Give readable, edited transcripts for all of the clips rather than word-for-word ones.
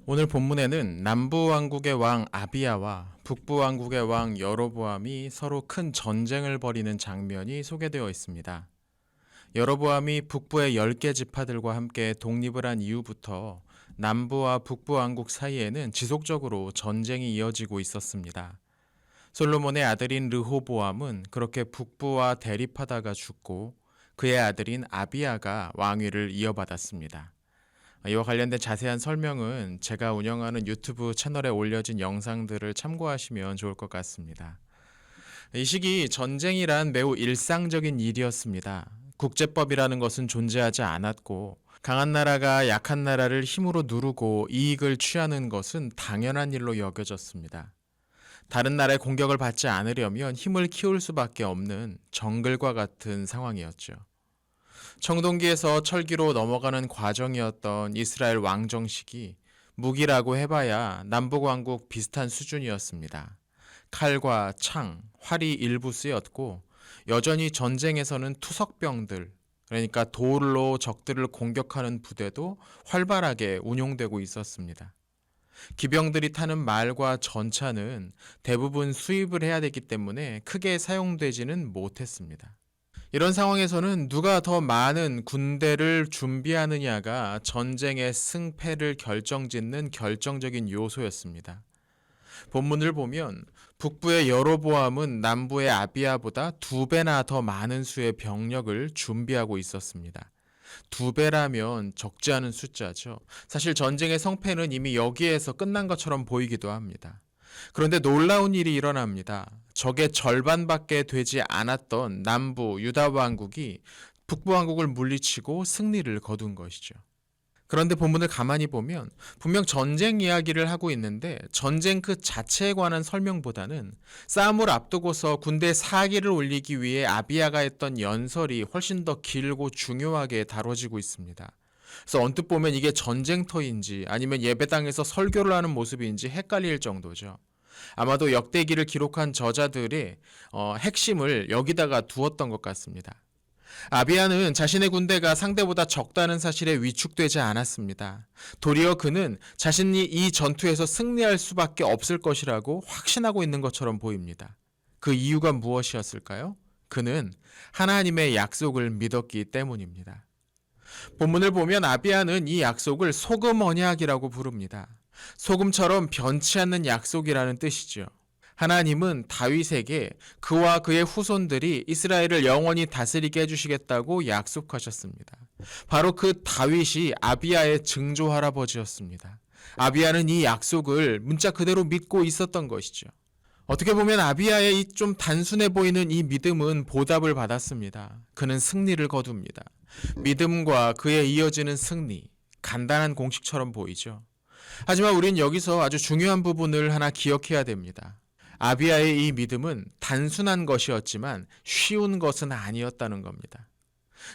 오늘 본문에는 남부 왕국의 왕 아비야와 북부 왕국의 왕 여로보암이 서로 큰 전쟁을 벌이는 장면이 소개되어 있습니다. 여로보암이 북부의 10개 지파들과 함께 독립을 한 이후부터 남부와 북부 왕국 사이에는 지속적으로 전쟁이 이어지고 있었습니다. 솔로몬의 아들인 르호보암은 그렇게 북부와 대립하다가 죽고 그의 아들인 아비야가 왕위를 이어받았습니다. 이와 관련된 자세한 설명은 제가 운영하는 유튜브 채널에 올려진 영상들을 참고하시면 좋을 것 같습니다. 이 시기 전쟁이란 매우 일상적인 일이었습니다. 국제법이라는 것은 존재하지 않았고 강한 나라가 약한 나라를 힘으로 누르고 이익을 취하는 것은 당연한 일로 여겨졌습니다. 다른 나라의 공격을 받지 않으려면 힘을 키울 수밖에 없는 정글과 같은 상황이었죠. 청동기에서 철기로 넘어가는 과정이었던 이스라엘 왕정식이 무기라고 해봐야 남북왕국 비슷한 수준이었습니다. 칼과 창, 활이 일부 쓰였고 여전히 전쟁에서는 투석병들, 그러니까 돌로 적들을 공격하는 부대도 활발하게 운용되고 있었습니다. 기병들이 타는 말과 전차는 대부분 수입을 해야 되기 때문에 크게 사용되지는 못했습니다. 이런 상황에서는 누가 더 많은 군대를 준비하느냐가 전쟁의 승패를 결정짓는 결정적인 요소였습니다. 본문을 보면 북부의 여로보암은 남부의 아비야보다 2배나 더 많은 수의 병력을 준비하고 있었습니다. 2배라면 적지 않은 숫자죠. 사실 전쟁의 성패는 이미 여기에서 끝난 것처럼 보이기도 합니다. 그런데 놀라운 일이 일어납니다. 적의 절반밖에 되지 않았던 남부 유다 왕국이 북부 왕국을 물리치고 승리를 거둔 것이죠. 그런데 본문을 가만히 보면 분명 전쟁 이야기를 하고 있는데 전쟁 그 자체에 관한 설명보다는 싸움을 앞두고서 군대 사기를 올리기 위해 아비야가 했던 연설이 훨씬 더 길고 중요하게 다뤄지고 있습니다. 그래서 언뜻 보면 이게 전쟁터인지 아니면 예배당에서 설교를 하는 모습인지 헷갈릴 정도죠. 아마도 역대기를 기록한 저자들의 핵심을 여기다가 두었던 것 같습니다. 아비야는 자신의 군대가 상대보다 적다는 사실에 위축되지 않았습니다. 도리어 그는 자신이 이 전투에서 승리할 수밖에 없을 것이라고 확신하고 있는 것처럼 보입니다. 그 이유가 무엇이었을까요? 그는 하나님의 약속을 믿었기 때문입니다. 본문을 보면 아비야는 이 약속을 소금 언약이라고 부릅니다. 소금처럼 변치 않는 약속이라는 뜻이죠. 하나님은 다윗에게 그와 그의 후손들이 이스라엘을 영원히 다스리게 해주시겠다고 약속하셨습니다. 바로 그 다윗이 아비야의 증조 할아버지였습니다. 아비야는 이 약속을 문자 그대로 믿고 있었던 것이죠. 어떻게 보면 아비야의 이 좀 단순해 보이는 이 믿음은 보답을 받았습니다. 그는 승리를 거둡니다. 믿음과 그에 이어지는 승리, 간단한 공식처럼 보이죠. 하지만 우린 여기서 아주 중요한 부분을 하나 기억해야 됩니다. 아비야의 이 믿음은 단순한 것이었지만 쉬운 것은 아니었다는 겁니다.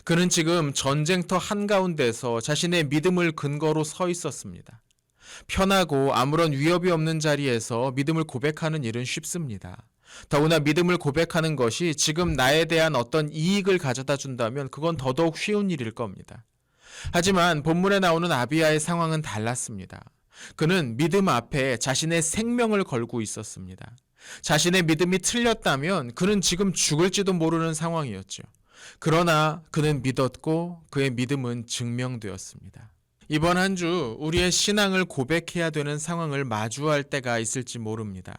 그는 지금 전쟁터 한가운데서 자신의 믿음을 근거로 서 있었습니다. 편하고 아무런 위협이 없는 자리에서 믿음을 고백하는 일은 쉽습니다. 더구나 믿음을 고백하는 것이 지금 나에 대한 어떤 이익을 가져다 준다면 그건 더더욱 쉬운 일일 겁니다. 하지만 본문에 나오는 아비야의 상황은 달랐습니다. 그는 믿음 앞에 자신의 생명을 걸고 있었습니다. 자신의 믿음이 틀렸다면 그는 지금 죽을지도 모르는 상황이었죠. 그러나 그는 믿었고 그의 믿음은 증명되었습니다. 이번 한 주 우리의 신앙을 고백해야 되는 상황을 마주할 때가 있을지 모릅니다.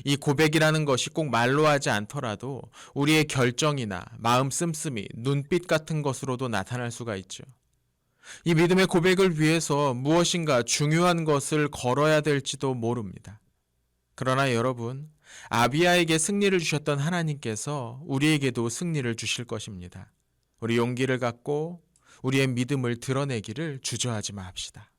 이 고백이라는 것이 꼭 말로 하지 않더라도 우리의 결정이나 마음 씀씀이, 눈빛 같은 것으로도 나타날 수가 있죠. 이 믿음의 고백을 위해서 무엇인가 중요한 것을 걸어야 될지도 모릅니다. 그러나 여러분, 아비야에게 승리를 주셨던 하나님께서 우리에게도 승리를 주실 것입니다. 우리 용기를 갖고 우리의 믿음을 드러내기를 주저하지 맙시다.